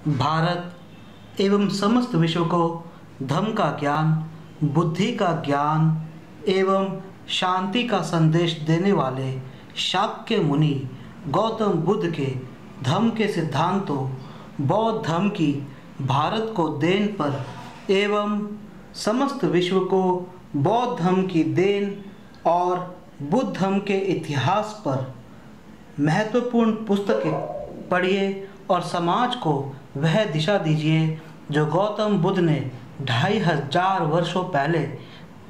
भारत एवं समस्त विश्व को धम्म का ज्ञान, बुद्धि का ज्ञान एवं शांति का संदेश देने वाले शाक्य मुनि गौतम बुद्ध के धम्म के सिद्धांतों, बौद्ध धर्म की भारत को देन पर एवं समस्त विश्व को बौद्ध धर्म की देन और बुद्ध धर्म के इतिहास पर महत्वपूर्ण पुस्तकें पढ़िए और समाज को वह दिशा दीजिए जो गौतम बुद्ध ने 2500 वर्षों पहले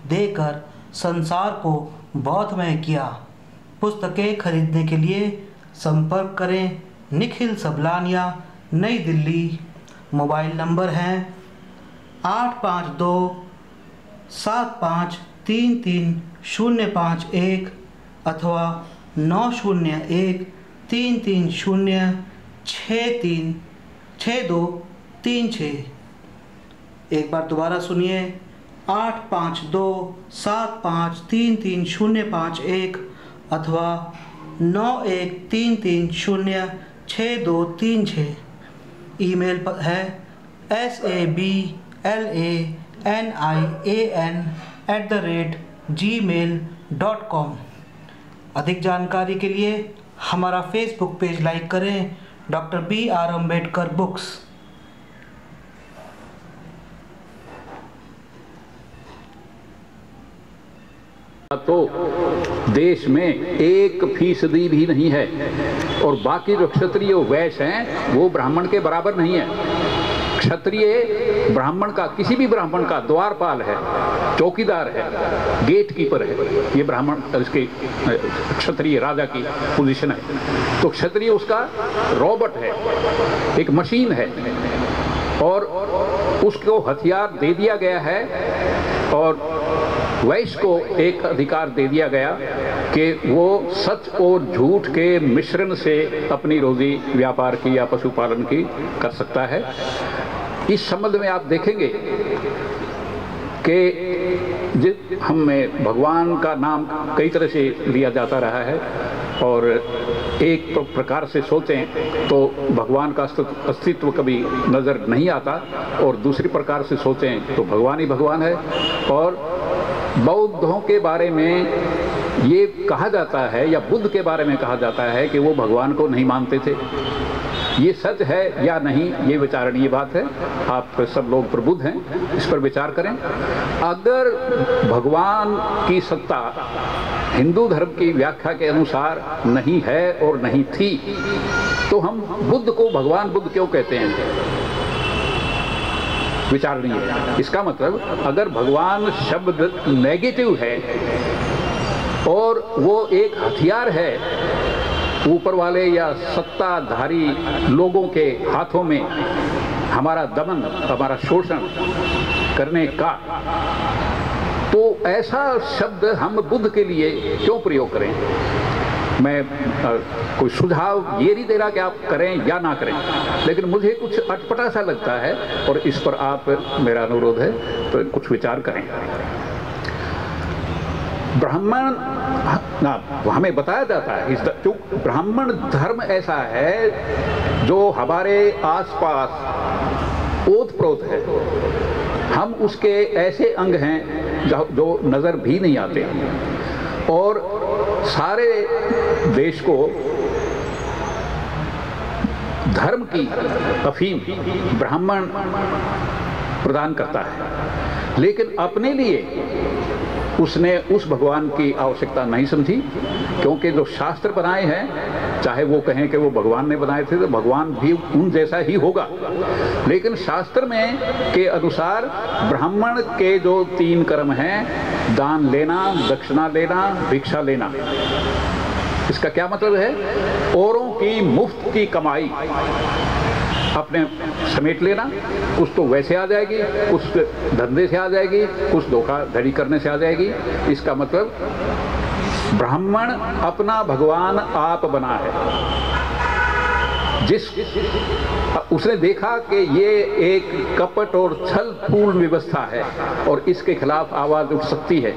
देकर संसार को बौद्धमय किया। पुस्तकें खरीदने के लिए संपर्क करें निखिल सबलानिया, नई दिल्ली। मोबाइल नंबर हैं 852-7533-051 अथवा 901-330-636236। एक बार दोबारा सुनिए 852-7533-051 अथवा 9133-06236। ईमेल पर है sablannian@gmail.com। अधिक जानकारी के लिए हमारा फेसबुक पेज लाइक करें, डॉक्टर B.R. अम्बेडकर बुक्स। तो देश में 1% भी नहीं है, और बाकी जो क्षत्रिय वैश्य हैं वो ब्राह्मण के बराबर नहीं है। क्षत्रिय ब्राह्मण का, किसी भी ब्राह्मण का द्वारपाल है, चौकीदार है, गेट कीपर है। ये ब्राह्मण इसके क्षत्रिय राजा की पोजीशन है। तो क्षत्रिय उसका रोबोट है, एक मशीन है, और उसको हथियार दे दिया गया है। और वैश्य को एक अधिकार दे दिया गया कि वो सच और झूठ के मिश्रण से अपनी रोजी व्यापार की या पशुपालन की कर सकता है। इस संबंध में आप देखेंगे कि हमें भगवान का नाम कई तरह से लिया जाता रहा है, और एक प्रकार से सोचें तो भगवान का अस्तित्व कभी नज़र नहीं आता, और दूसरी प्रकार से सोचें तो भगवान ही भगवान है। और बौद्धों के बारे में ये कहा जाता है, या बुद्ध के बारे में कहा जाता है कि वो भगवान को नहीं मानते थे। ये सच है या नहीं, ये विचारणीय बात है। आप सब लोग प्रबुद्ध हैं, इस पर विचार करें। अगर भगवान की सत्ता हिंदू धर्म की व्याख्या के अनुसार नहीं है और नहीं थी, तो हम बुद्ध को भगवान बुद्ध क्यों कहते हैं? विचारणीय। इसका मतलब अगर भगवान शब्द नेगेटिव है और वो एक हथियार है ऊपर वाले या सत्ताधारी लोगों के हाथों में हमारा दमन, हमारा शोषण करने का, तो ऐसा शब्द हम बुद्ध के लिए क्यों प्रयोग करें? मैं कोई सुझाव ये नहीं दे रहा कि आप करें या ना करें, लेकिन मुझे कुछ अटपटा सा लगता है, और इस पर आप, मेरा अनुरोध है तो कुछ विचार करें। ब्राह्मण ना हमें बताया जाता है, जो ब्राह्मण धर्म ऐसा है जो हमारे आसपास ओत-प्रोत है। हम उसके ऐसे अंग हैं जो नज़र भी नहीं आते, और सारे देश को धर्म की अफीम ब्राह्मण प्रदान करता है। लेकिन अपने लिए उसने उस भगवान की आवश्यकता नहीं समझी, क्योंकि जो शास्त्र बनाए हैं, चाहे वो कहें कि वो भगवान ने बनाए थे, तो भगवान भी उन जैसा ही होगा। लेकिन शास्त्र में के अनुसार ब्राह्मण के जो 3 कर्म हैं, दान लेना, दक्षिणा लेना, भिक्षा लेना। इसका क्या मतलब है? औरों की मुफ्त की कमाई अपने समेट लेना। कुछ तो वैसे आ जाएगी, कुछ धंधे से आ जाएगी, कुछ धोखाधड़ी करने से आ जाएगी। इसका मतलब ब्राह्मण अपना भगवान आप बना है। जिस उसने देखा कि ये एक कपट और छल पूर्ण व्यवस्था है और इसके खिलाफ आवाज़ उठ सकती है,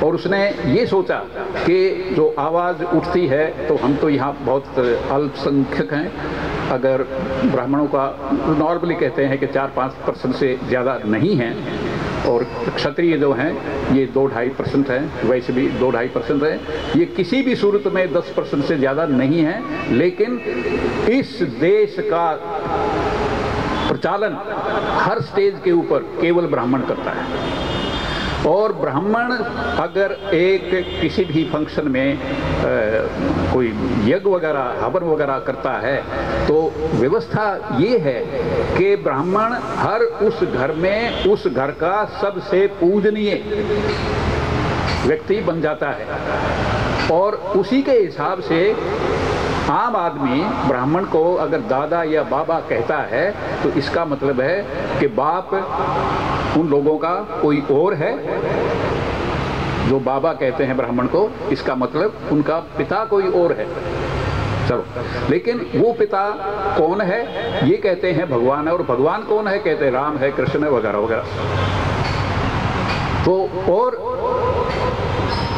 और उसने ये सोचा कि जो आवाज़ उठती है तो हम तो यहाँ बहुत अल्पसंख्यक हैं, अगर ब्राह्मणों का नॉर्मली कहते हैं कि 4-5% से ज़्यादा नहीं है, और क्षत्रिय जो हैं ये 2-2.5% हैं, वैसे भी 2-2.5% है, ये किसी भी सूरत में 10% से ज़्यादा नहीं है। लेकिन इस देश का प्रचालन हर स्टेज के ऊपर केवल ब्राह्मण करता है। और ब्राह्मण अगर एक किसी भी फंक्शन में कोई यज्ञ वगैरह हवन वगैरह करता है तो व्यवस्था ये है कि ब्राह्मण हर उस घर में उस घर का सबसे पूजनीय व्यक्ति बन जाता है। और उसी के हिसाब से आम आदमी ब्राह्मण को अगर दादा या बाबा कहता है तो इसका मतलब है कि बाप उन लोगों का कोई और है। जो बाबा कहते हैं ब्राह्मण को, इसका मतलब उनका पिता कोई और है। चलो, लेकिन वो पिता कौन है ये कहते हैं भगवान है, और भगवान कौन है कहते हैं राम है, कृष्ण है, वगैरह वगैरह। तो और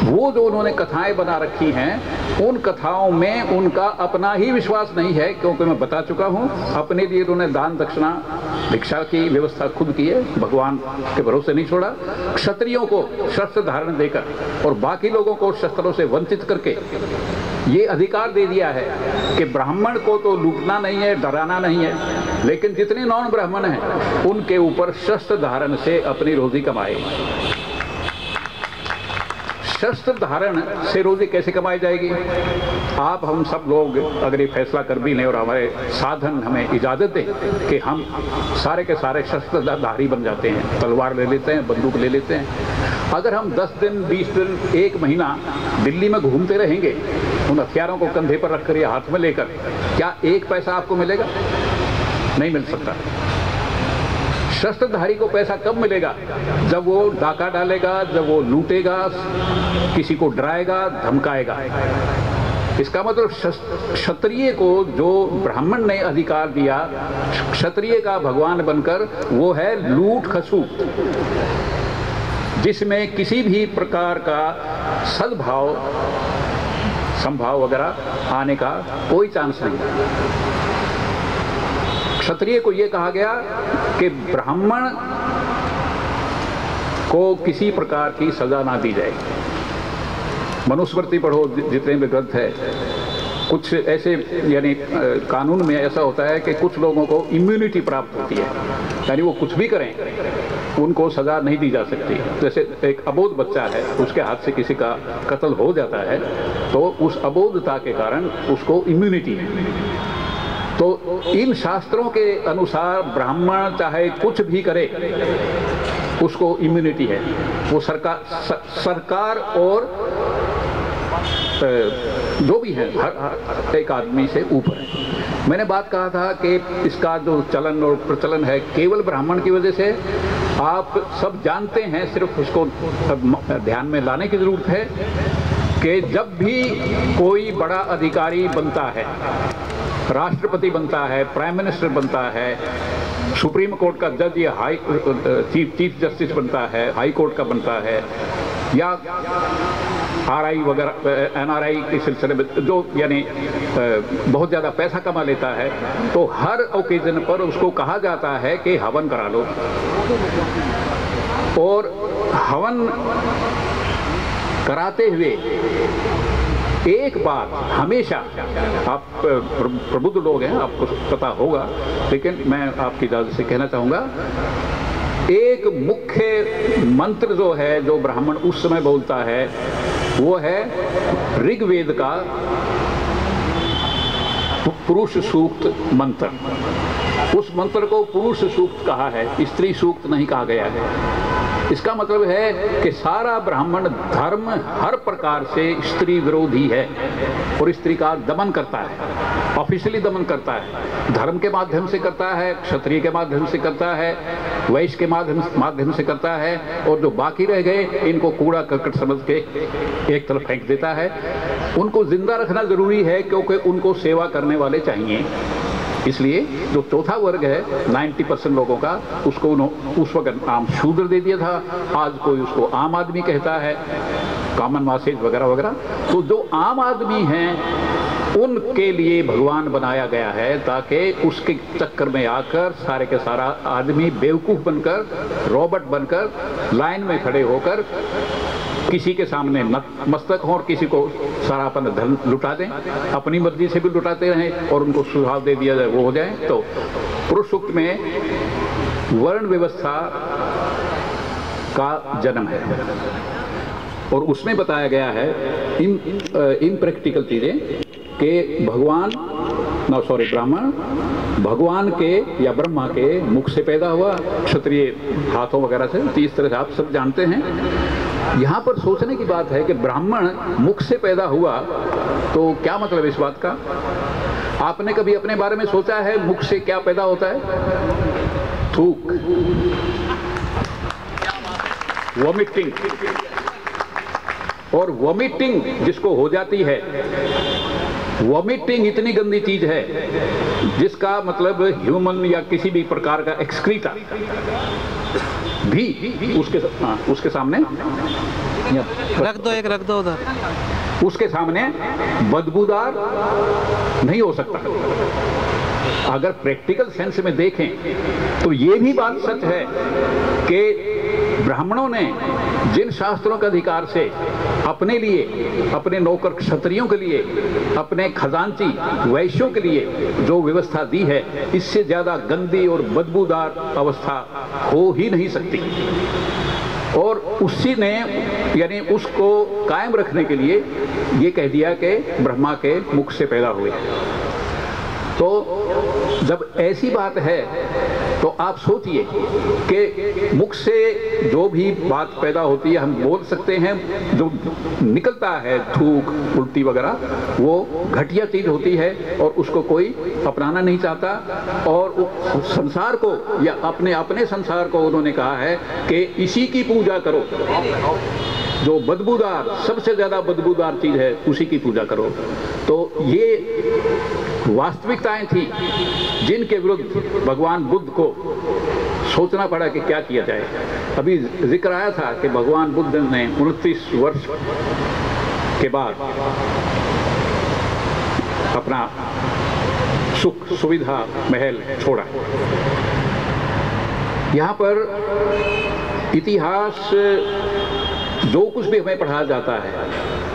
वो जो उन्होंने कथाएं बना रखी हैं उन कथाओं में उनका अपना ही विश्वास नहीं है, क्योंकि मैं बता चुका हूँ अपने लिए उन्होंने दान दक्षिणा भिक्षा की व्यवस्था खुद की है, भगवान के भरोसे नहीं छोड़ा। क्षत्रियों को शस्त्र धारण देकर और बाकी लोगों को शस्त्रों से वंचित करके ये अधिकार दे दिया है कि ब्राह्मण को तो लूटना नहीं है, डराना नहीं है, लेकिन जितने नॉन ब्राह्मण हैं उनके ऊपर शस्त्र धारण से अपनी रोजी कमाए। शस्त्र धारण से रोजी कैसे कमाई जाएगी? आप हम सब लोग अगर ये फैसला कर भी लें और हमारे साधन हमें इजाज़त दें कि हम सारे के सारे शस्त्रधारी बन जाते हैं, तलवार ले लेते हैं, बंदूक ले लेते हैं, अगर हम 10 दिन 20 दिन 1 महीना दिल्ली में घूमते रहेंगे उन हथियारों को कंधे पर रखकर या हाथ में लेकर, क्या 1 पैसा आपको मिलेगा? नहीं मिल सकता। शस्त्रधारी को पैसा कब मिलेगा? जब वो डाका डालेगा, जब वो लूटेगा, किसी को डराएगा, धमकाएगा। इसका मतलब क्षत्रिय को जो ब्राह्मण ने अधिकार दिया क्षत्रिय का भगवान बनकर, वो है लूट खसूट, जिसमें किसी भी प्रकार का सद्भाव संभाव वगैरह आने का कोई चांस नहीं। क्षत्रिय को यह कहा गया कि ब्राह्मण को किसी प्रकार की सजा ना दी जाए। मनुस्मृति पढ़ो, जितने भी ग्रंथ है, कुछ ऐसे यानी कानून में ऐसा होता है कि कुछ लोगों को इम्यूनिटी प्राप्त होती है, यानी वो कुछ भी करें उनको सजा नहीं दी जा सकती। जैसे एक अबोध बच्चा है, उसके हाथ से किसी का कत्ल हो जाता है तो उस अबोधता के कारण उसको इम्यूनिटी है। तो इन शास्त्रों के अनुसार ब्राह्मण चाहे कुछ भी करे उसको इम्यूनिटी है, वो सरकार और जो भी है हर एक आदमी से ऊपर है। मैंने बात कहा था कि इसका जो चलन और प्रचलन है केवल ब्राह्मण की वजह से, आप सब जानते हैं, सिर्फ उसको ध्यान में लाने की जरूरत है कि जब भी कोई बड़ा अधिकारी बनता है, राष्ट्रपति बनता है, प्राइम मिनिस्टर बनता है, सुप्रीम कोर्ट का जज या चीफ जस्टिस बनता है, हाई कोर्ट का बनता है, या RI वगैरह NRI के सिलसिले में जो यानी बहुत ज़्यादा पैसा कमा लेता है, तो हर ओकेजन पर उसको कहा जाता है कि हवन करा लो। और हवन कराते हुए एक बात हमेशा, आप प्रबुद्ध लोग हैं, आपको पता होगा, लेकिन मैं आपकी इजाज़त से कहना चाहूँगा, एक मुख्य मंत्र जो है जो ब्राह्मण उस समय बोलता है वो है ऋग्वेद का पुरुष सूक्त मंत्र। उस मंत्र को पुरुष सूक्त कहा है, स्त्री सूक्त नहीं कहा गया है। इसका मतलब है कि सारा ब्राह्मण धर्म हर प्रकार से स्त्री विरोधी है और स्त्री का दमन करता है, ऑफिशियली दमन करता है, धर्म के माध्यम से करता है, क्षत्रिय के माध्यम से करता है, वैश्य के माध्यम से करता है, और जो बाकी रह गए इनको कूड़ा करकट समझ के एक तरफ फेंक देता है। उनको जिंदा रखना जरूरी है क्योंकि उनको सेवा करने वाले चाहिए। इसलिए जो चौथा वर्ग है 90% लोगों का, उसको उस वक्त नाम शूद्र दे दिया था, आज कोई उसको आम आदमी कहता है, कॉमन मासेज वगैरह वगैरह। तो जो आम आदमी हैं उनके लिए भगवान बनाया गया है, ताकि उसके चक्कर में आकर सारे के सारा आदमी बेवकूफ़ बनकर, रॉबर्ट बनकर लाइन में खड़े होकर किसी के सामने मस्तक हों और किसी को सारा अपना धन लुटा दें, अपनी मर्जी से भी लुटाते रहें और उनको सुझाव दे दिया जाए वो हो जाए। तो पुरुष सूक्त में वर्ण व्यवस्था का जन्म है और उसमें बताया गया है इन प्रैक्टिकल चीज़ें कि ब्राह्मण भगवान के या ब्रह्मा के मुख से पैदा हुआ, क्षत्रिय हाथों वगैरह से, तो इस तरह से आप सब जानते हैं। यहाँ पर सोचने की बात है कि ब्राह्मण मुख से पैदा हुआ, तो क्या मतलब इस बात का? आपने कभी अपने बारे में सोचा है मुख से क्या पैदा होता है? थूक, वॉमिटिंग, और वॉमिटिंग जिसको हो जाती है, वॉमिटिंग इतनी गंदी चीज है जिसका मतलब ह्यूमन या किसी भी प्रकार का एक्सक्रीटा भी उसके सामने रख दो उधर, उसके सामने बदबूदार नहीं हो सकता। अगर प्रैक्टिकल सेंस में देखें तो ये भी बात सच है कि ब्राह्मणों ने जिन शास्त्रों के अधिकार से अपने लिए, अपने नौकर क्षत्रियों के लिए, अपने खजांची वैश्यों के लिए जो व्यवस्था दी है, इससे ज़्यादा गंदी और बदबूदार अवस्था हो ही नहीं सकती। और उसी ने यानी उसको कायम रखने के लिए ये कह दिया कि ब्रह्मा के मुख से पैदा हुए। तो जब ऐसी बात है तो आप सोचिए कि मुख से जो भी बात पैदा होती है, हम बोल सकते हैं जो निकलता है थूक, उल्टी वगैरह, वो घटिया चीज होती है और उसको कोई अपनाना नहीं चाहता। और संसार को या अपने संसार को उन्होंने कहा है कि इसी की पूजा करो, जो बदबूदार, सबसे ज्यादा बदबूदार चीज है उसी की पूजा करो। तो ये वास्तविकताएं थी जिनके विरुद्ध भगवान बुद्ध को सोचना पड़ा कि क्या किया जाए। अभी जिक्र आया था कि भगवान बुद्ध ने 29 वर्ष के बाद अपना सुख सुविधा महल छोड़ा। यहाँ पर इतिहास जो कुछ भी हमें पढ़ाया जाता है,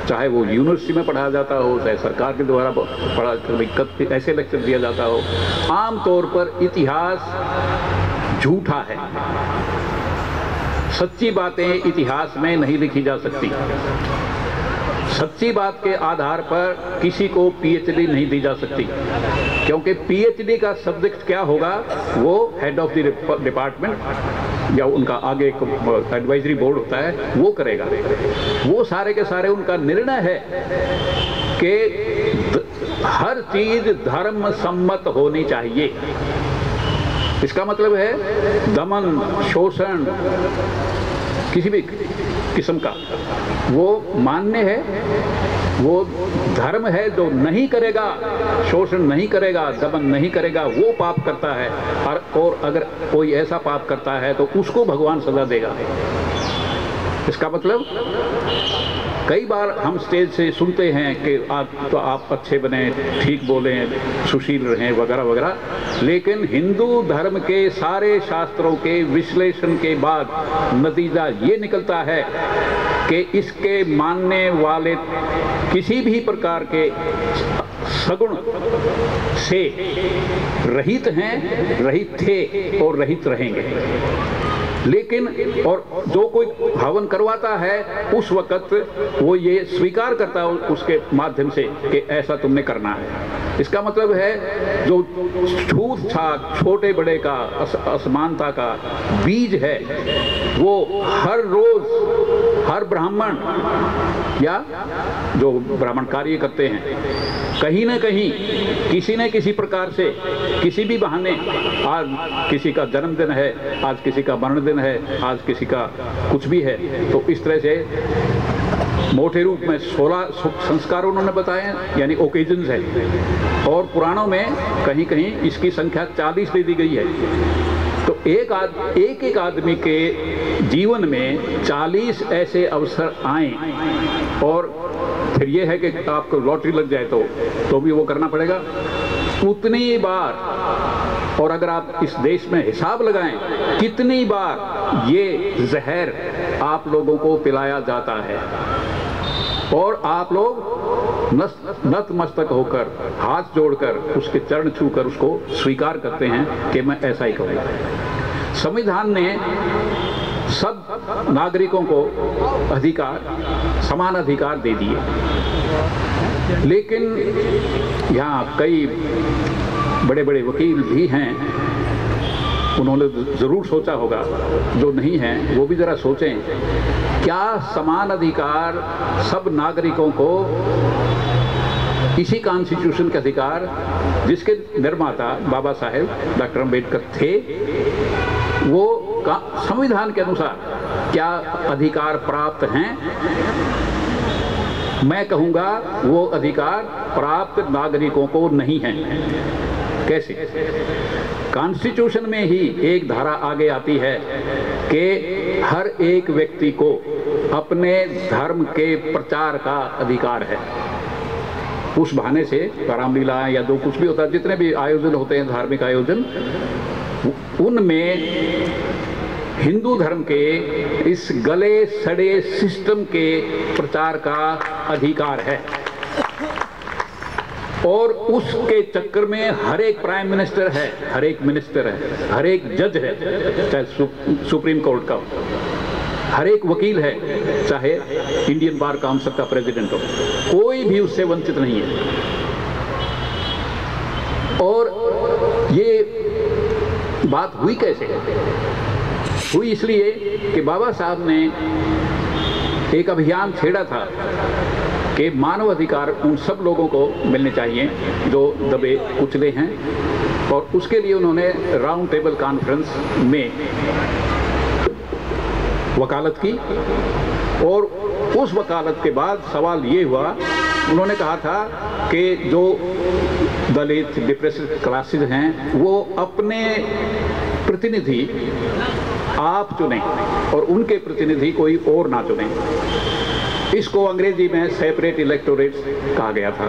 चाहे वो यूनिवर्सिटी में पढ़ाया जाता हो, चाहे सरकार के द्वारा पढ़ा ऐसे लेक्चर दिया जाता हो, आमतौर पर इतिहास झूठा है। सच्ची बातें इतिहास में नहीं लिखी जा सकती। सच्ची बात के आधार पर किसी को पीएचडी नहीं दी जा सकती, क्योंकि पीएचडी का सब्जेक्ट क्या होगा वो हेड ऑफ द डिपार्टमेंट या उनका आगे एक एडवाइजरी बोर्ड होता है वो करेगा। वो सारे के सारे उनका निर्णय है कि हर चीज धर्म सम्मत होनी चाहिए। इसका मतलब है दमन, शोषण किसी भी किस्म का वो मान्य है, वो धर्म है। जो नहीं करेगा, शोषण नहीं करेगा, दमन नहीं करेगा, वो पाप करता है। और अगर कोई ऐसा पाप करता है तो उसको भगवान सजा देगा। इसका मतलब कई बार हम स्टेज से सुनते हैं कि आप अच्छे बने, ठीक बोलें, सुशील रहें वगैरह वगैरह, लेकिन हिंदू धर्म के सारे शास्त्रों के विश्लेषण के बाद नतीजा ये निकलता है कि इसके मानने वाले किसी भी प्रकार के सगुण से रहित हैं, रहित थे और रहित रहेंगे। लेकिन और जो कोई हवन करवाता है उस वक्त वो ये स्वीकार करता है उसके माध्यम से कि ऐसा तुमने करना है। इसका मतलब है जो छूत छात, छोटे बड़े का, असमानता का बीज है वो हर रोज हर ब्राह्मण या जो ब्राह्मण कार्य करते हैं कहीं ना कहीं किसी न किसी प्रकार से, किसी भी बहाने, आज किसी का जन्मदिन है, आज किसी का मरण दिन है, आज किसी का कुछ भी है, तो इस तरह से मोटे रूप में 16 संस्कार उन्होंने बताए, यानी ओकेजन्स है। और पुराणों में कहीं कहीं इसकी संख्या 40 दे दी गई है। तो एक आदमी के जीवन में 40 ऐसे अवसर आए और फिर ये है कि आपको लॉटरी लग जाए तो भी वो करना पड़ेगा। उतनी बार, और अगर आप इस देश में हिसाब लगाएं कितनी बार ये जहर आप लोगों को पिलाया जाता है, और आप लोग नतमस्तक होकर, हाथ जोड़कर, उसके चरण छूकर उसको स्वीकार करते हैं कि मैं ऐसा ही कहूँगा। संविधान ने सब नागरिकों को अधिकार, समान अधिकार दे दिए, लेकिन यहाँ कई बड़े बड़े वकील भी हैं, उन्होंने ज़रूर सोचा होगा, जो नहीं हैं वो भी ज़रा सोचें, क्या समान अधिकार सब नागरिकों को इसी कॉन्स्टिट्यूशन के अधिकार जिसके निर्माता बाबा साहेब डॉक्टर अम्बेडकर थे, वो संविधान के अनुसार क्या अधिकार प्राप्त हैं? मैं कहूँगा वो अधिकार प्राप्त नागरिकों को नहीं हैं। कैसे? कॉन्स्टिट्यूशन में ही एक धारा आगे आती है कि हर एक व्यक्ति को अपने धर्म के प्रचार का अधिकार है। उस बहाने से रामलीला या जो कुछ भी होता है, जितने भी आयोजन होते हैं, धार्मिक आयोजन, उनमें हिंदू धर्म के इस गले सड़े सिस्टम के प्रचार का अधिकार है। और उसके चक्कर में हर एक प्राइम मिनिस्टर है, हर एक मिनिस्टर है, हर एक जज है, चाहे सुप्रीम कोर्ट का, हर एक वकील है, चाहे इंडियन बार काउंसिल का प्रेसिडेंट हो, कोई भी उससे वंचित नहीं है। और ये बात हुई कैसे? हुई इसलिए कि बाबा साहब ने एक अभियान छेड़ा था कि मानव अधिकार उन सब लोगों को मिलने चाहिए जो दबे कुचले हैं, और उसके लिए उन्होंने राउंड टेबल कॉन्फ्रेंस में वकालत की। और उस वकालत के बाद सवाल ये हुआ, उन्होंने कहा था कि जो दलित डिप्रेस्ड क्लासेस हैं वो अपने प्रतिनिधि आप चुनें और उनके प्रतिनिधि कोई और ना चुनें। इसको अंग्रेजी में सेपरेट इलेक्टोरेट्स कहा गया था।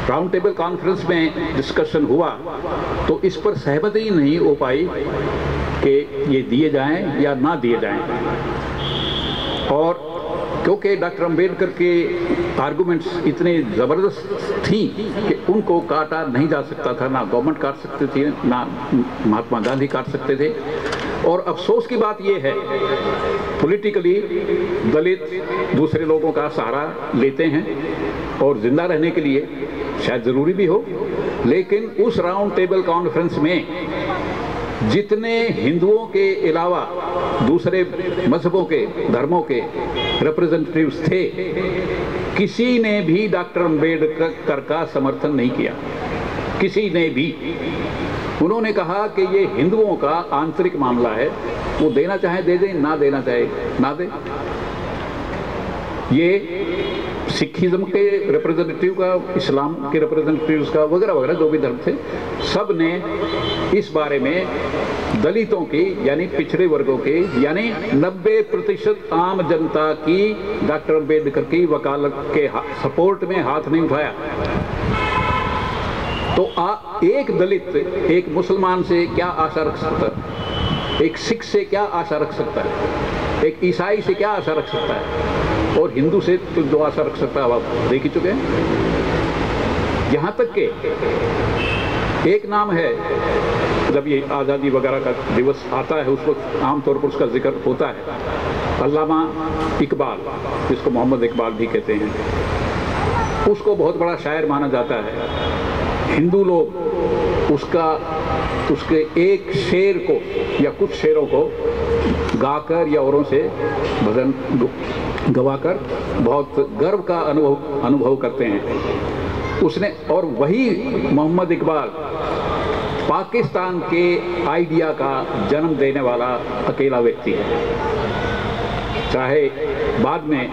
राउंड टेबल कॉन्फ्रेंस में डिस्कशन हुआ तो इस पर सहमति नहीं हो पाई कि ये दिए जाएं या ना दिए जाएं। और क्योंकि डॉक्टर अम्बेडकर के आर्गुमेंट्स इतने ज़बरदस्त थी कि उनको काटा नहीं जा सकता था, ना गवर्नमेंट काट सकती थी, ना महात्मा गांधी काट सकते थे। और अफसोस की बात यह है, पॉलिटिकली दलित दूसरे लोगों का सहारा लेते हैं और जिंदा रहने के लिए शायद ज़रूरी भी हो, लेकिन उस राउंड टेबल कॉन्फ्रेंस में जितने हिंदुओं के अलावा दूसरे मजहबों के, धर्मों के रिप्रेजेंटेटिव्स थे, किसी ने भी डॉक्टर अम्बेडकर का समर्थन नहीं किया, किसी ने भी। उन्होंने कहा कि ये हिंदुओं का आंतरिक मामला है, वो देना चाहे दे दें, ना देना चाहे ना दें। ये सिखिज्म के रिप्रेजेंटेटिव का, इस्लाम के रिप्रेजेंटेटिव्स का, वगैरह वगैरह जो भी धर्म थे, सब ने इस बारे में दलितों की, यानी पिछड़े वर्गों के, यानी 90% आम जनता की डॉक्टर अम्बेडकर की वकालत के सपोर्ट में हाथ नहीं उठाया। तो एक दलित एक मुसलमान से क्या आशा रख सकता है? एक सिख से क्या आशा रख सकता है? एक ईसाई से क्या आशा रख सकता है? और हिंदू से तो जो आशा रख सकता है आप देख ही चुके हैं। यहाँ तक कि एक नाम है, जब ये आज़ादी वगैरह का दिवस आता है उस वक्त आमतौर पर उसका जिक्र होता है, अल्लामा इकबाल, जिसको मोहम्मद इकबाल भी कहते हैं, उसको बहुत बड़ा शायर माना जाता है। हिंदू लोग उसके एक शेर को या कुछ शेरों को गाकर या औरों से भजन गवाकर बहुत गर्व का अनुभव करते हैं उसने। और वही मोहम्मद इकबाल पाकिस्तान के आइडिया का जन्म देने वाला अकेला व्यक्ति है। चाहे बाद में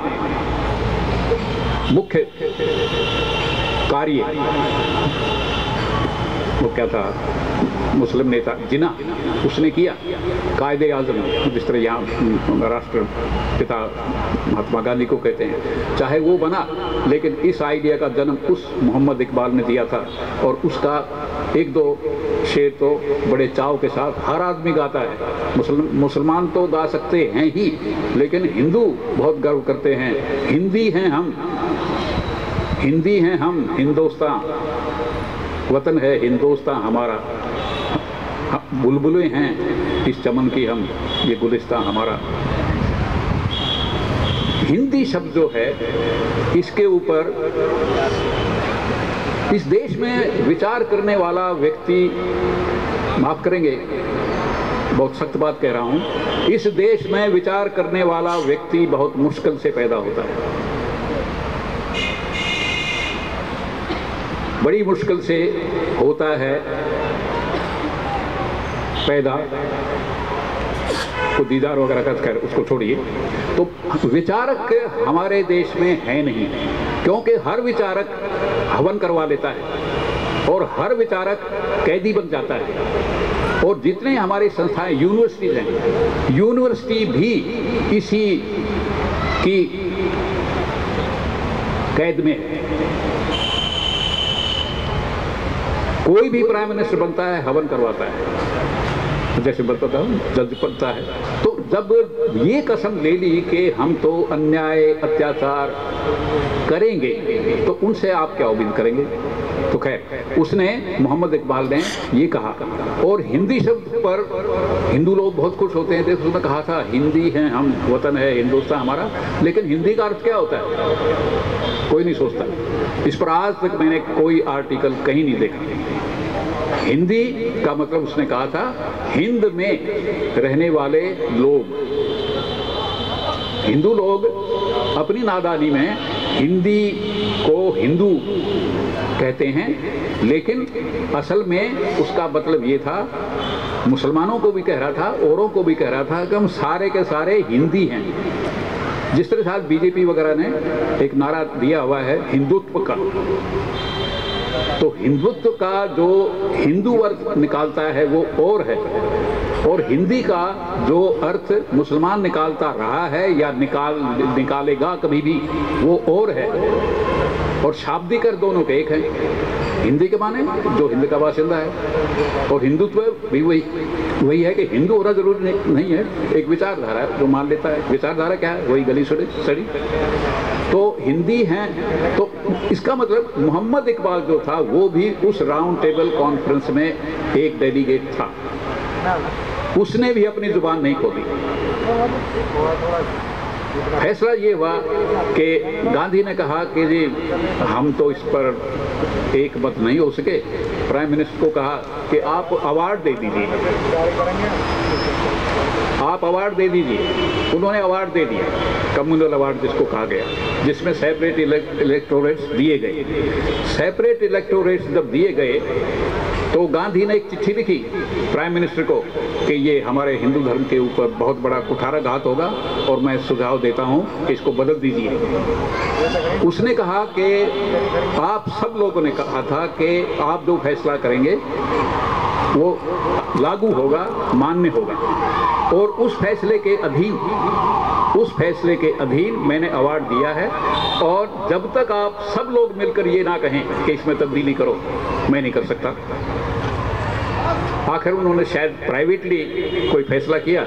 मुख्य कार्य वो क्या था, मुस्लिम नेता जिना उसने किया, कायदे आज़म जिस तरह यहाँ राष्ट्रपिता महात्मा गांधी को कहते हैं, चाहे वो बना, लेकिन इस आइडिया का जन्म उस मोहम्मद इकबाल ने दिया था। और उसका एक दो शेर तो बड़े चाव के साथ हर आदमी गाता है। मुसलमान तो गा सकते हैं ही, लेकिन हिंदू बहुत गर्व करते हैं, हिंदी हैं हम, हिंदी हैं हम, हिंदुस्तान वतन है हिंदुस्तान हमारा, बुलबुलें हैं इस चमन की हम, ये गुलिस्तान हमारा। हिंदी शब्द जो है, इसके ऊपर इस देश में विचार करने वाला व्यक्ति, माफ करेंगे बहुत सख्त बात कह रहा हूं, इस देश में विचार करने वाला व्यक्ति बहुत मुश्किल से पैदा होता है, बड़ी मुश्किल से होता है पैदा। को दीदार वगैरह का खैर उसको छोड़िए, तो विचारक हमारे देश में है नहीं, क्योंकि हर विचारक हवन करवा लेता है और हर विचारक कैदी बन जाता है। और जितने हमारी संस्थाएं यूनिवर्सिटीज हैं, यूनिवर्सिटी भी इसी की कैद में है। कोई भी प्राइम मिनिस्टर बनता है, हवन करवाता है, जैसे बताता हूँ, जज बनता है। तो जब ये कसम ले ली कि हम तो अन्याय अत्याचार करेंगे, तो उनसे आप क्या उम्मीद करेंगे? तो खैर, उसने मोहम्मद इकबाल ने ये कहा। और हिंदी शब्द पर हिंदू लोग बहुत खुश होते हैं। देखो, उसने कहा था हिंदी हैं हम, वतन है हिंदुस्तान हमारा, लेकिन हिंदी का अर्थ क्या होता है कोई नहीं सोचता। इस पर आज तक मैंने कोई आर्टिकल कहीं नहीं देखा। हिंदी का मतलब उसने कहा था हिंद में रहने वाले लोग। हिंदू लोग अपनी नादानी में हिंदी को हिंदू कहते हैं, लेकिन असल में उसका मतलब ये था, मुसलमानों को भी कह रहा था, औरों को भी कह रहा था कि हम सारे के सारे हिंदी हैं। जिस तरह से बीजेपी वगैरह ने एक नारा दिया हुआ है हिंदुत्व का, तो हिंदुत्व का जो हिंदू अर्थ निकालता है वो और है, और हिंदी का जो अर्थ मुसलमान निकालता रहा है या निकालेगा कभी भी, वो और है। और शाब्दिक अर्थ दोनों के एक हैं। हिंदी के माने जो हिंद का बासिंदा है, और हिंदुत्व भी वही है कि हिंदू होना जरूरी नहीं है, एक विचारधारा है जो मान लेता है। विचारधारा क्या है? वही गली सड़ी। तो हिंदी हैं, तो इसका मतलब मोहम्मद इकबाल जो था वो भी उस राउंड टेबल कॉन्फ्रेंस में एक डेलीगेट था। उसने भी अपनी जुबान नहीं खोली। फैसला ये हुआ कि गांधी ने कहा कि जी हम तो इस पर एक मत नहीं हो सके। प्राइम मिनिस्टर को कहा कि आप अवार्ड दे दीजिए, आप अवार्ड दे दीजिए। उन्होंने अवार्ड दे दिया, कम्युनल अवार्ड जिसको कहा गया, जिसमें सेपरेट इलेक्टोरेट्स दिए गए। सेपरेट इलेक्टोरेट्स जब दिए गए तो गांधी ने एक चिट्ठी लिखी प्राइम मिनिस्टर को कि ये हमारे हिंदू धर्म के ऊपर बहुत बड़ा कुठाराघात होगा और मैं सुझाव देता हूं कि इसको बदल दीजिए। उसने कहा कि आप सब लोगों ने कहा था कि आप जो फैसला करेंगे वो लागू होगा, मान्य होगा, और उस फैसले के अधीन मैंने अवार्ड दिया है। और जब तक आप सब लोग मिलकर ये ना कहें कि इसमें तब्दीली करो, मैं नहीं कर सकता। आखिर उन्होंने शायद प्राइवेटली कोई फैसला किया,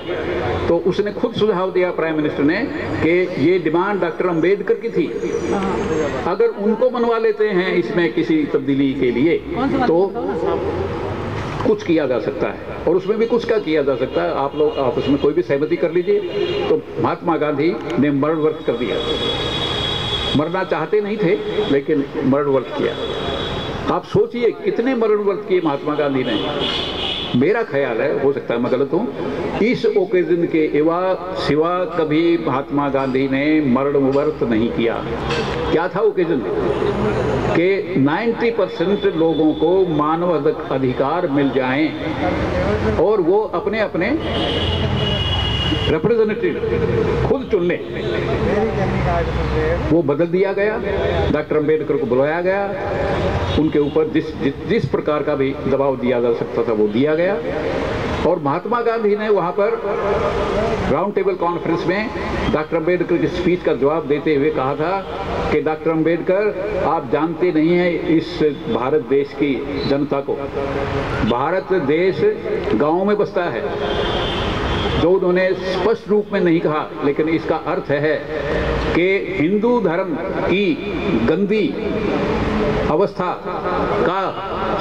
तो उसने खुद सुझाव दिया प्राइम मिनिस्टर ने कि ये डिमांड डॉक्टर अंबेडकर की थी, अगर उनको मनवा लेते हैं इसमें किसी तब्दीली के लिए तो कुछ किया जा सकता है। और उसमें भी कुछ क्या किया जा सकता है, आप लोग आपस में कोई भी सहमति कर लीजिए। तो महात्मा गांधी ने मरण व्रत कर दिया। मरना चाहते नहीं थे, लेकिन मरण व्रत किया। आप सोचिए कितने मरण व्रत किए महात्मा गांधी ने। मेरा ख्याल है, हो सकता है मैं गलत हूँ, इस ओकेजन के सिवा कभी महात्मा गांधी ने मरण व्रत नहीं किया। क्या था ओकेजन? कि 90% लोगों को मानव अधिकार मिल जाएं और वो अपने अपने रिप्रेजेंटेटिव खुद चुन लें। वो बदल दिया गया, डॉक्टर अंबेडकर को बुलाया गया, उनके ऊपर जिस प्रकार का भी दबाव दिया जा सकता था वो दिया गया। और महात्मा गांधी ने वहाँ पर राउंड टेबल कॉन्फ्रेंस में डॉक्टर अम्बेडकर की स्पीच का जवाब देते हुए कहा था कि डॉक्टर अम्बेडकर, आप जानते नहीं हैं इस भारत देश की जनता को, भारत देश गाँव में बसता है। जो उन्होंने स्पष्ट रूप में नहीं कहा, लेकिन इसका अर्थ है कि हिंदू धर्म की गंदी अवस्था का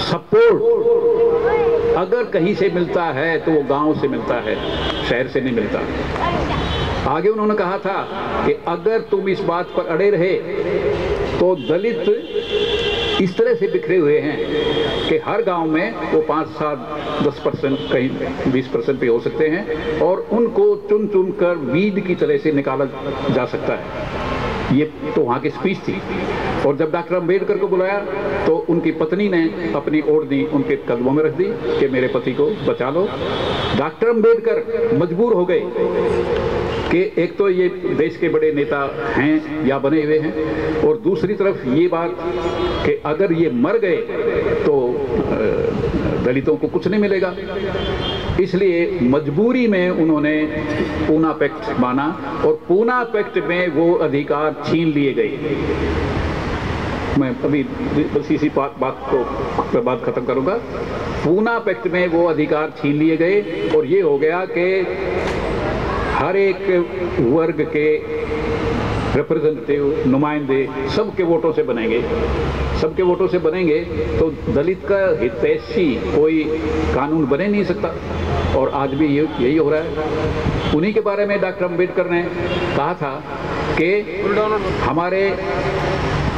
सपोर्ट अगर कहीं से मिलता है तो वो गांव से मिलता है, शहर से नहीं मिलता। आगे उन्होंने कहा था कि अगर तुम इस बात पर अड़े रहे तो दलित इस तरह से बिखरे हुए हैं कि हर गांव में वो 5, 7, 10%, कहीं 20% भी हो सकते हैं, और उनको चुन चुन कर वीड की तरह से निकाला जा सकता है। ये तो वहाँ की स्पीच थी। और जब डॉक्टर अम्बेडकर को बुलाया तो उनकी पत्नी ने अपनी ओढ़नी उनके कदमों में रख दी कि मेरे पति को बचा लो। डॉक्टर अम्बेडकर मजबूर हो गए कि एक तो ये देश के बड़े नेता हैं या बने हुए हैं, और दूसरी तरफ ये बात कि अगर ये मर गए तो दलितों को कुछ नहीं मिलेगा। इसलिए मजबूरी में उन्होंने पूना पैक्ट माना, और पूना पैक्ट में वो अधिकार छीन लिए गए। मैं अभी बस इसी बात खत्म करूंगा। पूना पैक्ट में वो अधिकार छीन लिए गए, और ये हो गया कि हर एक वर्ग के रिप्रेजेंटेटिव, नुमाइंदे सबके वोटों से बनेंगे। सबके वोटों से बनेंगे तो दलित का हितैषी कोई कानून बने नहीं सकता, और आज भी यही हो रहा है। उन्हीं के बारे में डॉक्टर अम्बेडकर ने कहा था कि हमारे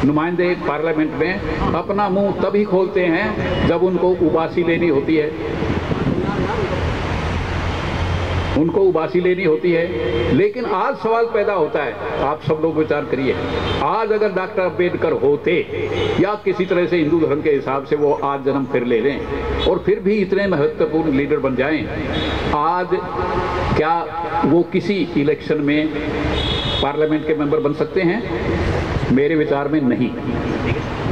नुमाइंदे पार्लियामेंट में अपना मुंह तभी खोलते हैं जब उनको उबासी लेनी होती है, उनको उबासी लेनी होती है। लेकिन आज सवाल पैदा होता है, आप सब लोग विचार करिए, आज अगर डॉक्टर अम्बेडकर होते या किसी तरह से हिंदू धर्म के हिसाब से वो आज जन्म फिर ले लें और फिर भी इतने महत्वपूर्ण लीडर बन जाएं, आज क्या वो किसी इलेक्शन में पार्लियामेंट के मेंबर बन सकते हैं? मेरे विचार में नहीं।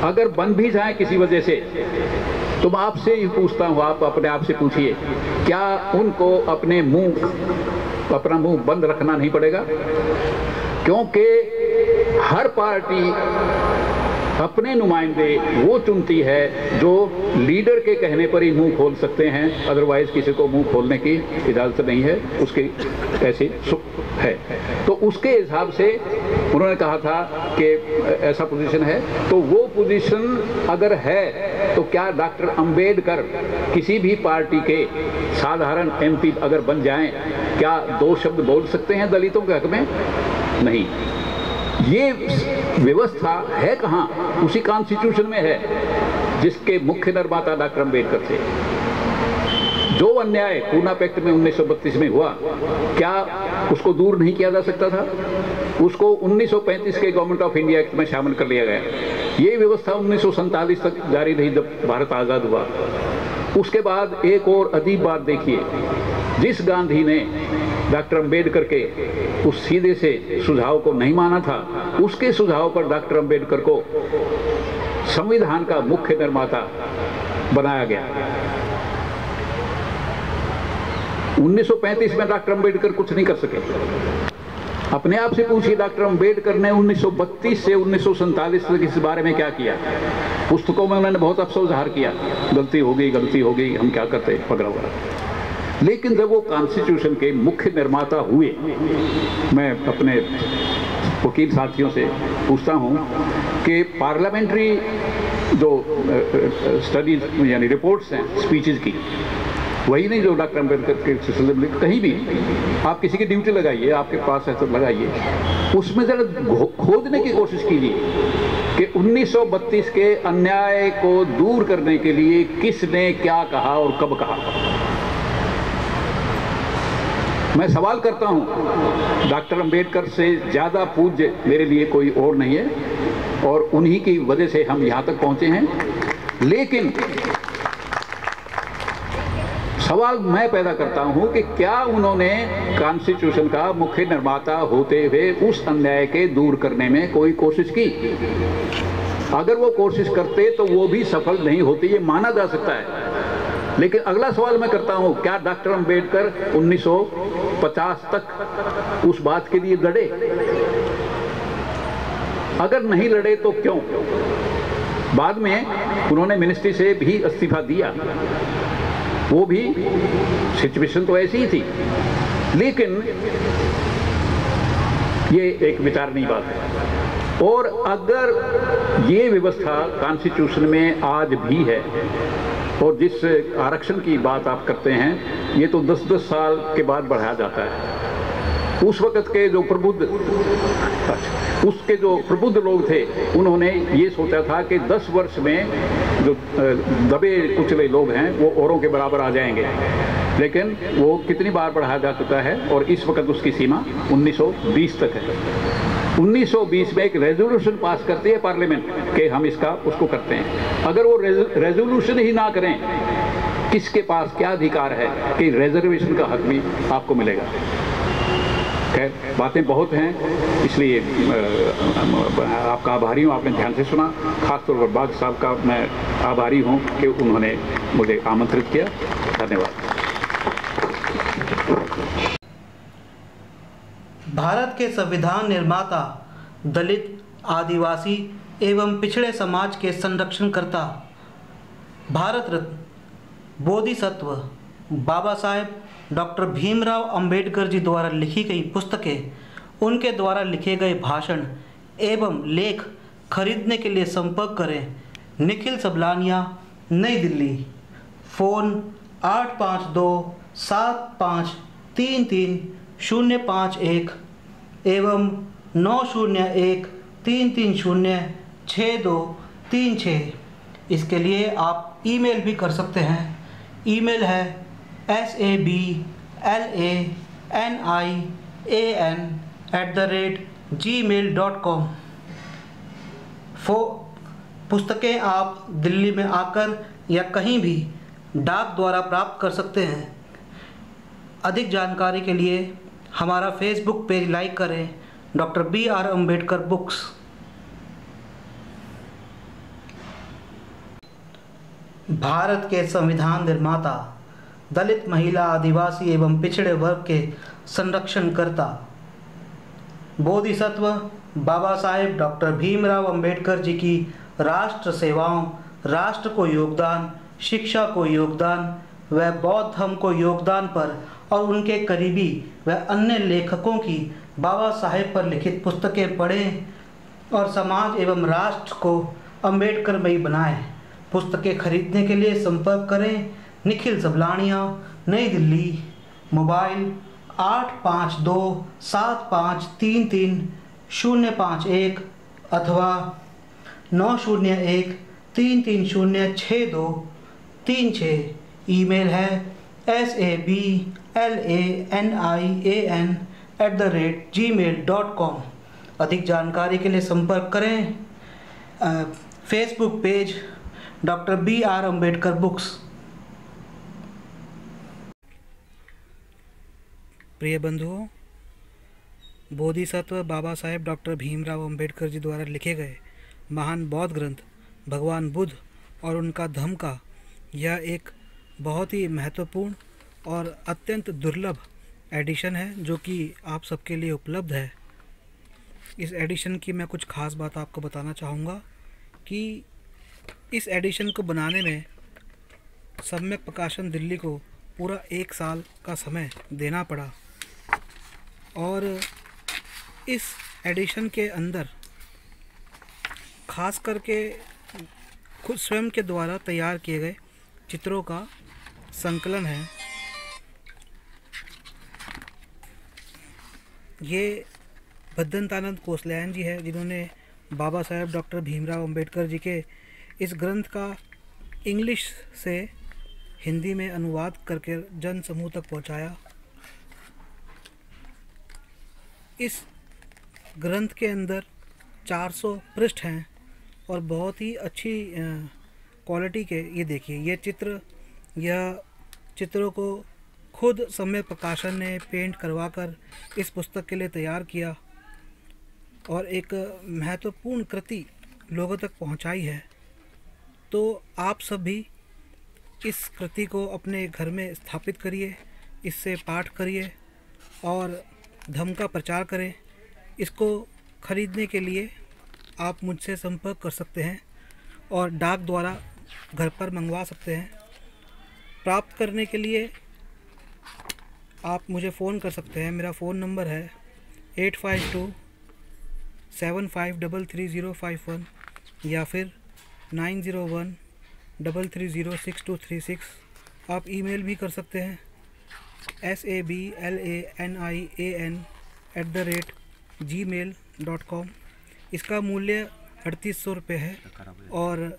अगर बन भी जाए किसी वजह से, तो मैं आपसे ही पूछता हूँ, आप अपने आप से पूछिए, क्या उनको अपना मुंह बंद रखना नहीं पड़ेगा? क्योंकि हर पार्टी अपने नुमाइंदे वो चुनती है जो लीडर के कहने पर ही मुंह खोल सकते हैं, अदरवाइज किसी को मुंह खोलने की इजाज़त नहीं है, उसके ऐसे है। तो उसके हिसाब से उन्होंने कहा था कि ऐसा पोजीशन है, तो वो पोजीशन अगर है तो क्या डॉक्टर अम्बेडकर किसी भी पार्टी के साधारण एमपी अगर बन जाएं, क्या 2 शब्द बोल सकते हैं दलितों के हक में? नहीं। ये व्यवस्था है कहाँ? उसी कॉन्स्टिट्यूशन में है जिसके मुख्य निर्माता डॉक्टर अम्बेडकर थे। जो अन्याय पूना पैक्ट में 1932 में हुआ, क्या उसको दूर नहीं किया जा सकता था? उसको 1935 के गवर्नमेंट ऑफ इंडिया एक्ट में शामिल कर लिया गया। ये व्यवस्था 1947 तक जारी रही जब भारत आज़ाद हुआ। उसके बाद एक और अजीब बात देखिए, जिस गांधी ने डॉक्टर अम्बेडकर के उस सीधे से सुझाव को नहीं माना था, उसके सुझाव पर डॉक्टर अम्बेडकर को संविधान का मुख्य निर्माता बनाया गया। 1935 में डॉक्टर अम्बेडकर कुछ नहीं कर सके। अपने आप से पूछिए, डॉक्टर अम्बेडकर ने 1932 से 1947 तक इस बारे में क्या किया? पुस्तकों में उन्होंने बहुत अफसोस ज़ाहिर किया, गलती हो गई, हम क्या करते वगैरह वगैरह। लेकिन जब वो कॉन्स्टिट्यूशन के मुख्य निर्माता हुए, मैं अपने वकील साथियों से पूछता हूँ कि पार्लियामेंट्री जो स्टडीज यानी रिपोर्ट्स हैं स्पीचेस की, वही नहीं जो डॉक्टर अम्बेडकर के सिलसिले में, कहीं भी आप किसी की ड्यूटी लगाइए, आपके पास है तो लगाइए, उसमें ज़रा खोजने की कोशिश कीजिए कि 1932 के अन्याय को दूर करने के लिए किसने क्या कहा और कब कहा। मैं सवाल करता हूं, डॉक्टर अम्बेडकर से ज़्यादा पूज्य मेरे लिए कोई और नहीं है, और उन्हीं की वजह से हम यहाँ तक पहुँचे हैं। लेकिन सवाल मैं पैदा करता हूं कि क्या उन्होंने कॉन्स्टिट्यूशन का मुख्य निर्माता होते हुए उस अन्याय के दूर करने में कोई कोशिश की? अगर वो कोशिश करते तो वो भी सफल नहीं होती, ये माना जा सकता है। लेकिन अगला सवाल मैं करता हूं, क्या डॉक्टर अंबेडकर 1950 तक उस बात के लिए लड़े? अगर नहीं लड़े तो क्यों? बाद में उन्होंने मिनिस्ट्री से भी इस्तीफा दिया, वो भी सिचुएशन तो ऐसी ही थी। लेकिन ये एक विचारणीय बात है। और अगर ये व्यवस्था कॉन्स्टिट्यूशन में आज भी है, और जिस आरक्षण की बात आप करते हैं, ये तो 10-10 साल के बाद बढ़ाया जाता है। उस वक्त के जो प्रबुद्ध लोग थे, उन्होंने ये सोचा था कि 10 वर्ष में जो दबे कुचले लोग हैं वो औरों के बराबर आ जाएंगे। लेकिन वो कितनी बार बढ़ाया जा चुका है, और इस वक्त उसकी सीमा 1920 तक है। 1920 में एक रेजोल्यूशन पास करती है पार्लियामेंट कि हम उसको करते हैं। अगर वो रेजोल्यूशन ही ना करें, किसके पास क्या अधिकार है कि रिजर्वेशन का हक भी आपको मिलेगा? खैर, बातें बहुत हैं, इसलिए आपका आभारी हूँ, आपने ध्यान से सुना। खासतौर पर बाग साहब का मैं आभारी हूँ कि उन्होंने मुझे आमंत्रित किया। धन्यवाद। भारत के संविधान निर्माता, दलित, आदिवासी एवं पिछड़े समाज के संरक्षणकर्ता, भारत रत्न बोधिसत्व बाबा साहेब डॉक्टर भीमराव अंबेडकर जी द्वारा लिखी गई पुस्तकें, उनके द्वारा लिखे गए भाषण एवं लेख खरीदने के लिए संपर्क करें निखिल सबलानिया, नई दिल्ली। फ़ोन 852-7533-051 एवं 901-330-6236। इसके लिए आप ईमेल भी कर सकते हैं। ईमेल है sablanIan@gmail.com। पुस्तकें आप दिल्ली में आकर या कहीं भी डाक द्वारा प्राप्त कर सकते हैं। अधिक जानकारी के लिए हमारा फेसबुक पेज लाइक करें, doctor BR Ambedkar books. Bharat के संविधान निर्माता, दलित, महिला, आदिवासी एवं पिछड़े वर्ग के संरक्षणकर्ता, बोधिसत्व बाबा साहेब डॉक्टर भीमराव अंबेडकर जी की राष्ट्र सेवाओं, राष्ट्र को योगदान, शिक्षा को योगदान व बौद्ध धर्म को योगदान पर और उनके करीबी व अन्य लेखकों की बाबा साहेब पर लिखित पुस्तकें पढ़ें और समाज एवं राष्ट्र को अम्बेडकरमयी बनाएं। पुस्तकें खरीदने के लिए संपर्क करें निखिल सबलानिया, नई दिल्ली। मोबाइल 852-7533-051 अथवा 901-330-6236। ईमेल है sablanIan@gmail.com। अधिक जानकारी के लिए संपर्क करें Facebook page doctor BR Ambedkar books. प्रिय बंधुओं, बोधिसत्व बाबा साहेब डॉक्टर भीमराव अंबेडकर जी द्वारा लिखे गए महान बौद्ध ग्रंथ भगवान बुद्ध और उनका धम्म का यह एक बहुत ही महत्वपूर्ण और अत्यंत दुर्लभ एडिशन है, जो कि आप सबके लिए उपलब्ध है। इस एडिशन की मैं कुछ खास बात आपको बताना चाहूँगा कि इस एडिशन को बनाने में सम्यक प्रकाशन दिल्ली को पूरा 1 साल का समय देना पड़ा, और इस एडिशन के अंदर खास करके खुद स्वयं के द्वारा तैयार किए गए चित्रों का संकलन है। ये भद्दंतानंद कोसलायन जी है, जिन्होंने बाबा साहेब डॉक्टर भीमराव अंबेडकर जी के इस ग्रंथ का इंग्लिश से हिंदी में अनुवाद करके जन समूह तक पहुंचाया। इस ग्रंथ के अंदर 400 पृष्ठ हैं और बहुत ही अच्छी क्वालिटी के। ये देखिए, यह चित्रों को खुद समय प्रकाशन ने पेंट करवाकर इस पुस्तक के लिए तैयार किया, और एक महत्वपूर्ण कृति लोगों तक पहुंचाई है, तो आप सब भी इस कृति को अपने घर में स्थापित करिए, इससे पाठ करिए और धम्म का प्रचार करें। इसको खरीदने के लिए आप मुझसे संपर्क कर सकते हैं और डाक द्वारा घर पर मंगवा सकते हैं। प्राप्त करने के लिए आप मुझे फ़ोन कर सकते हैं। मेरा फ़ोन नंबर है 8527533051 या फिर 9013306236। आप ईमेल भी कर सकते हैं sablanian@gmail.com। इसका मूल्य 3800 रुपये है और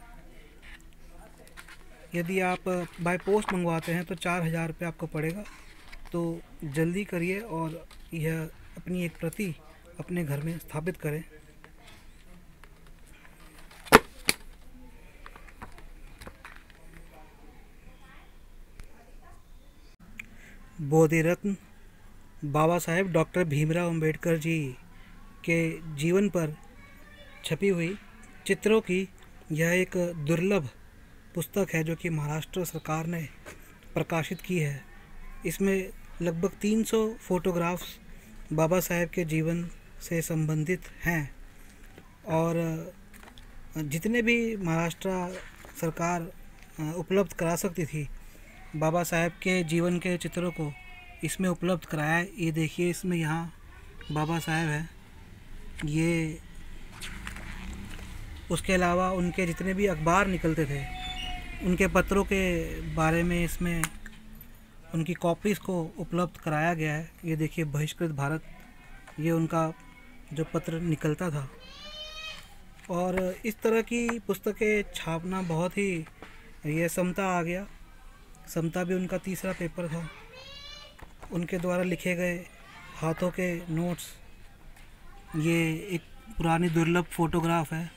यदि आप बाय पोस्ट मंगवाते हैं तो 4000 रुपये आपको पड़ेगा। तो जल्दी करिए और यह अपनी एक प्रति अपने घर में स्थापित करें। बोधि रत्न बाबा साहेब डॉक्टर भीमराव अंबेडकर जी के जीवन पर छपी हुई चित्रों की यह एक दुर्लभ पुस्तक है जो कि महाराष्ट्र सरकार ने प्रकाशित की है। इसमें लगभग 300 फोटोग्राफ्स बाबा साहेब के जीवन से संबंधित हैं और जितने भी महाराष्ट्र सरकार उपलब्ध करा सकती थी बाबा साहेब के जीवन के चित्रों को इसमें उपलब्ध कराया है। ये देखिए, इसमें यहाँ बाबा साहेब हैं। ये उसके अलावा उनके जितने भी अखबार निकलते थे उनके पत्रों के बारे में इसमें उनकी कॉपीज़ को उपलब्ध कराया गया है। ये देखिए, बहिष्कृत भारत, ये उनका जो पत्र निकलता था। और इस तरह की पुस्तकें छापना बहुत ही, ये समता आ गया, समता भी उनका तीसरा पेपर था। उनके द्वारा लिखे गए हाथों के नोट्स, ये एक पुरानी दुर्लभ फ़ोटोग्राफ है।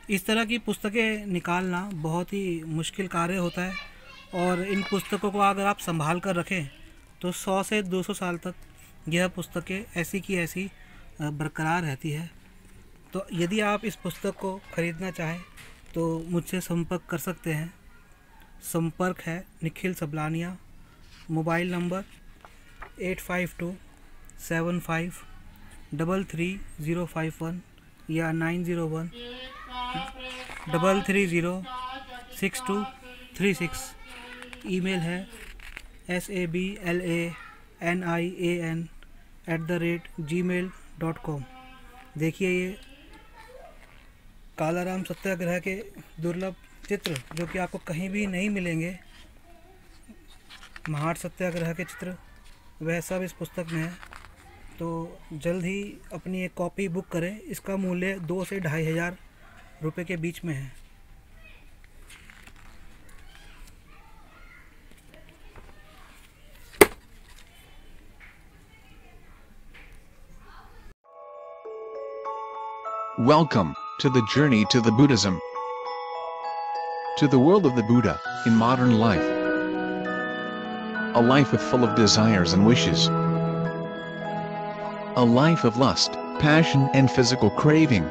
इस तरह की पुस्तकें निकालना बहुत ही मुश्किल कार्य होता है और इन पुस्तकों को अगर आप संभाल कर रखें तो 100 से 200 साल तक यह पुस्तकें ऐसी की ऐसी बरकरार रहती है। तो यदि आप इस पुस्तक को ख़रीदना चाहें तो मुझसे संपर्क कर सकते हैं। संपर्क है निखिल सबलानिया, मोबाइल नंबर 8527533051 या 9013306236। ईमेल है sablanian@gmail.com। देखिए, ये कालाराम सत्याग्रह के दुर्लभ चित्र जो कि आपको कहीं भी नहीं मिलेंगे, महाट सत्याग्रह के चित्र, वह सब इस पुस्तक में है। तो जल्द ही अपनी एक कॉपी बुक करें। इसका मूल्य 2 से 2500 रुपये के बीच में है। Welcome to the journey to the Buddhism, to the world of the Buddha in modern life. A life full of desires and wishes. A life of lust, passion and physical craving.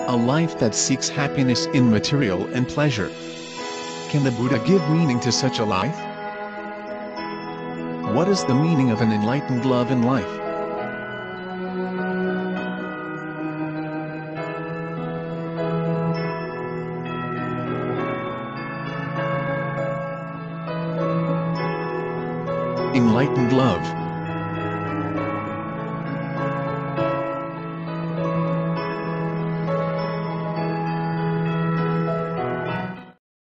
A life that seeks happiness in material and pleasure. Can the Buddha give meaning to such a life? What is the meaning of an enlightened love in life? Enlightened love.